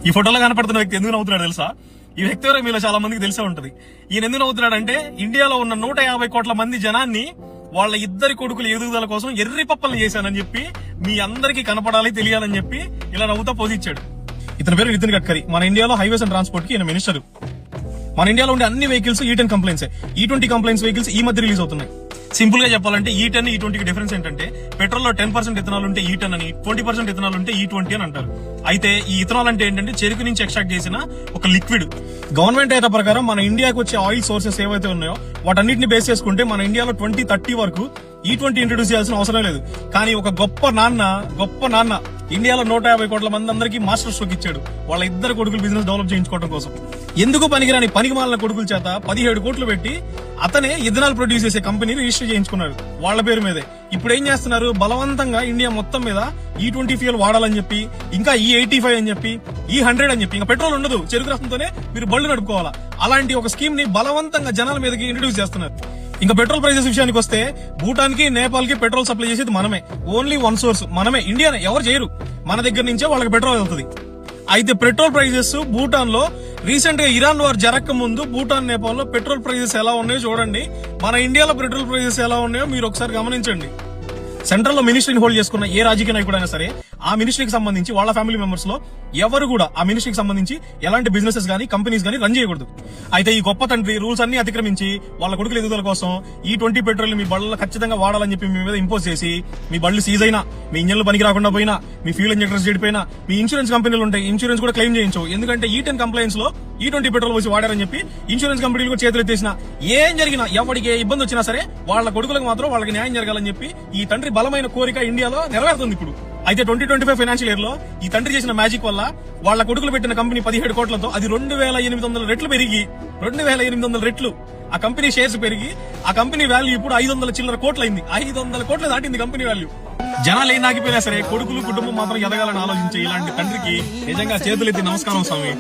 ఈ ఫోటోలో కనపడుతున్న వ్యక్తి ఎందుకు నవ్వుతున్నాడు తెలుసా? ఈ వ్యక్తి ఎవరో మీలో చాలా మందికి తెలిసే ఉంటది. ఈయన ఎందుకు నవ్వుతున్నాడంటే ఇండియాలో ఉన్న 150 కోట్ల మంది జనాన్ని వాళ్ళ ఇద్దరి కొడుకుల ఎదుగుదల కోసం ఎర్రి పప్పలు చేశానని చెప్పి మీ అందరికీ కనపడాలి, తెలియాలని చెప్పి ఇలా నవ్వుతా పోజిచ్చాడు. ఇతని పేరు నితిన్ గడ్కరీ. మన ఇండియాలో హైవేస్ అండ్ ట్రాన్స్పోర్ట్ కి ఈయన మినిస్టర్. మన ఇండియాలో ఉండే అన్ని vehicles E10 complaints, E20 complaints vehicles ఈ మధ్య రిలీజ్ అవుతున్నాయి. సింపుల్ గా చెప్పాలంటే E10 E20 కి డిఫరెన్స్ ఏంటంటే పెట్రోల్ లో 10% ఇథనాల్ ఉంటే E10 అని, 20% ఇథనాల్ ఉంటే E20 అని అంటారు. అయితే ఈ ఇథనాల్ అంటే ఏంటంటే చెరుకు నుంచి ఎక్స్ట్రాక్ట్ చేసిన ఒక లిక్విడ్. గవర్నమెంట్ డేటా ప్రకారం మన ఇండియాకి వచ్చే ఆయిల్ సోర్సెస్ ఏవైతే ఉన్నాయో వాటన్నిటిని బేస్ చేసుకుంటే మన ఇండియాలో 2030 వరకు E20 ఇంట్రొడ్యూస్ చేయాల్సిన అవసరం లేదు. కానీ ఒక గొప్ప నాన్న ఇండియాలో 150 కోట్ల మంది అందరికీ మాస్టర్ స్ట్రోక్ ఇచ్చాడు వాళ్ళ ఇద్దరు కొడుకులు బిజినెస్ డెవలప్ చేయించుకోవడం కోసం. ఎందుకు పనికిరాని పనికిమాలిన కొడుకుల చేత 17 కోట్లు పెట్టి అతనే ఇథనాల్ ప్రొడ్యూస్ చేసే కంపెనీని రిజిస్టర్ చేయించుకున్నాడు వాళ్ళ పేరు మీదే. ఇప్పుడు ఏం చేస్తున్నారు, బలవంతంగా ఇండియా మొత్తం మీద E20 ఫ్యూయల్ వాడాలని చెప్పి, ఇంకా E85 అని చెప్పి, E100 అని చెప్పి, ఇంకా పెట్రోల్ ఉండదు, చెరుకు రసంతోనే మీరు బళ్ళు నడుపుకోవాలా, అలాంటి ఒక స్కీమ్ ని బలవంతంగా జనాల మీదకి ఇంట్రొడ్యూస్ చేస్తున్నారు. ఇంకా పెట్రోల్ ప్రైజెస్ విషయానికి వస్తే భూటాన్ కి, నేపాల్ కి పెట్రోల్ సప్లై చేసేది మనమే. ఓన్లీ వన్ సోర్స్ మనమే, ఇండియానే, ఎవరు చేయరు. మన దగ్గర నుంచే వాళ్ళకి పెట్రోల్ వెళ్తుంది. అయితే పెట్రోల్ ప్రైజెస్ భూటాన్ లో రీసెంట్ గా ఇరాన్ వార్ జరగక ముందు భూటాన్, నేపాల్ లో పెట్రోల్ ప్రైజెస్ ఎలా ఉన్నాయో చూడండి. మన ఇండియాలో పెట్రోల్ ప్రైజెస్ ఎలా ఉన్నాయో మీరు ఒకసారి గమనించండి. సెంట్రల్ లో మినిస్ట్రీని హోల్డ్ చేసుకున్న ఏ రాజకీయ నాయకుడైనా సరే ఆ మినిస్ట్రీకి సంబంధించి వాళ్ళ ఫ్యామిలీ మెంబర్స్ లో ఎవరు కూడా ఆ మినిస్ట్రీకి సంబంధించి ఎలాంటి బిజినెసెస్ గానీ, కంపెనీస్ గానీ రన్ చేయకూడదు. అయితే ఈ గొప్ప తండ్రి రూల్స్ అన్ని అతిక్రమించి వాళ్ళ కొడుకుల ఎదుగుదల కోసం E20 పెట్రోల్ మీ బళ్ళలో ఖచ్చితంగా వాడాలని చెప్పి మీ మీద ఇంపోజ్ చేసి, మీ బళ్ళు సీజ్ అయినా, మీ ఇంజన్లు పనికి రాకుండా పోయినా, మీ ఫ్యూల్ ఇంజెక్టర్స్ చెడిపోయినా, మీ ఇన్సూరెన్స్ కంపెనీలు ఉంటాయి, ఇన్సూరెన్స్ కూడా క్లెయిమ్ చేయించవు. ఎందుకంటే E10 కంప్లైంట్స్ లో E20 పెట్రోల్ పోసి వాడారని చెప్పి ఇన్సూరెన్స్ కంపెనీలు కూడా చేతులు ఎత్తేసిన, ఏం జరిగినా, ఎవరికి ఏ ఇబ్బంది వచ్చినా సరే వాళ్ళ కొడుకులకు మాత్రం వాళ్ళకి న్యాయం జరగాలని చెప్పి ఈ తండ్రి బలమైన కోరిక ఇండియాలో నెరవేరుతుంది ఇప్పుడు. అయితే 2025 ఫైనాన్షియల్ ఇయర్ లో ఈ తండ్రి చేసిన మ్యాజిక్ వల్ల వాళ్ళ కొడుకులు పెట్టిన కంపెనీ 17 కోట్లతో అది 2800 రెట్లు పెరిగి 2800 రెట్లు ఆ కంపెనీ షేర్స్ పెరిగి ఆ కంపెనీ వాల్యూ ఇప్పుడు 500 చిల్లర కోట్లు అయింది. 500 కోట్లు దాటింది కంపెనీ వాల్యూ. జనాలు ఏం నాకిపోయినా సరే కొడుకులు, కుటుంబం మాత్రం ఎదగాలని ఆలోచించే ఇలాంటి తండ్రికి నిజంగా చేతులెత్తి నమస్కారం స్వామి.